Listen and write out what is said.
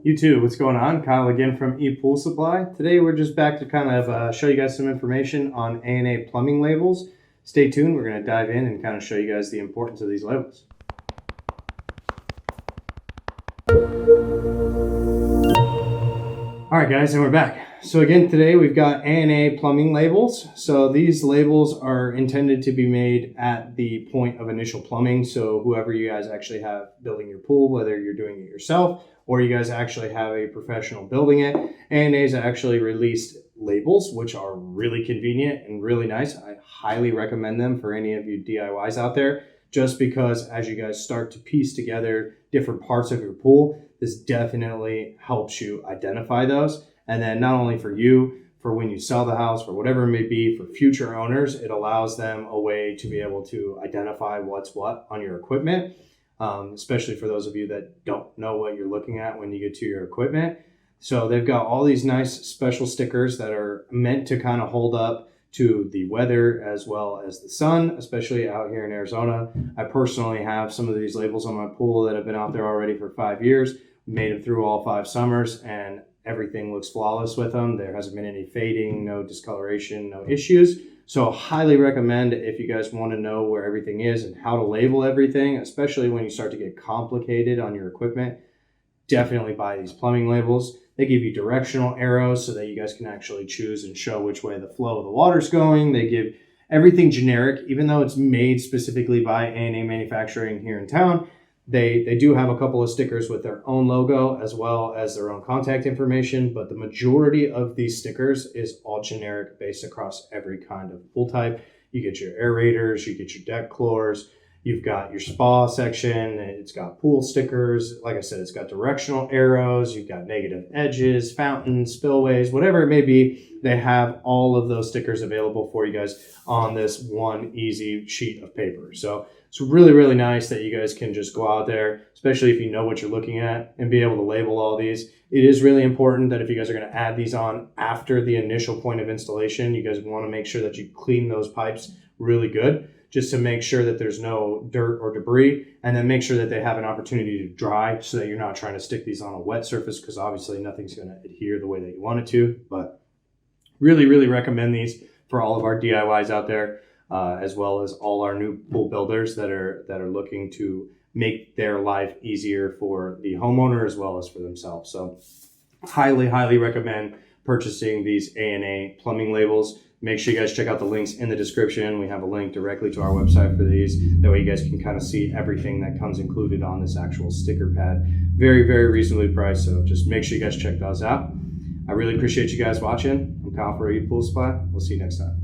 YouTube, what's going on? Kyle again from ePoolSupply. Today we're just back to kind of show you guys some information on A&A plumbing labels. Stay tuned, we're going to dive in and kind of show you guys the importance of these labels. Alright guys, and we're back. So again, today we've got A&A plumbing labels. So these labels are intended to be made at the point of initial plumbing. So whoever you guys actually have building your pool, whether you're doing it yourself or you guys actually have a professional building it, A&A's actually released labels, which are really convenient and really nice. I highly recommend them for any of you DIYs out there, just because as you guys start to piece together different parts of your pool, this definitely helps you identify those. And then not only for you, for when you sell the house, for whatever it may be, for future owners, it allows them a way to be able to identify what's what on your equipment, especially for those of you that don't know what you're looking at when you get to your equipment. So they've got all these nice special stickers that are meant to kind of hold up to the weather as well as the sun, especially out here in Arizona. I personally have some of these labels on my pool that have been out there already for 5 years. Made them through all 5 summers and everything looks flawless with them. There hasn't been any fading, no discoloration, no issues. So highly recommend if you guys want to know where everything is and how to label everything, especially when you start to get complicated on your equipment, definitely buy these plumbing labels. They give you directional arrows so that you guys can actually choose and show which way the flow of the water's going. They give everything generic, even though it's made specifically by A&A Manufacturing here in town. They do have a couple of stickers with their own logo as well as their own contact information, but the majority of these stickers is all generic based across every kind of pool type. You get your aerators, you get your deck floors, you've got your spa section, it's got pool stickers. Like I said, it's got directional arrows, you've got negative edges, fountains, spillways, whatever it may be. They have all of those stickers available for you guys on this one easy sheet of paper. So it's really, really nice that you guys can just go out there, especially if you know what you're looking at, and be able to label all these. It is really important that if you guys are going to add these on after the initial point of installation, you guys want to make sure that you clean those pipes really good, just to make sure that there's no dirt or debris, and then make sure that they have an opportunity to dry so that you're not trying to stick these on a wet surface, because obviously nothing's going to adhere the way that you want it to. But really, really recommend these for all of our DIYs out there. As well as all our new pool builders that are looking to make their life easier for the homeowner as well as for themselves. So highly, highly recommend purchasing these A&A plumbing labels. Make sure you guys check out the links in the description. We have a link directly to our website for these. That way you guys can kind of see everything that comes included on this actual sticker pad. Very, very reasonably priced. So just make sure you guys check those out. I really appreciate you guys watching. I'm Kyle for ePoolSupply. We'll see you next time.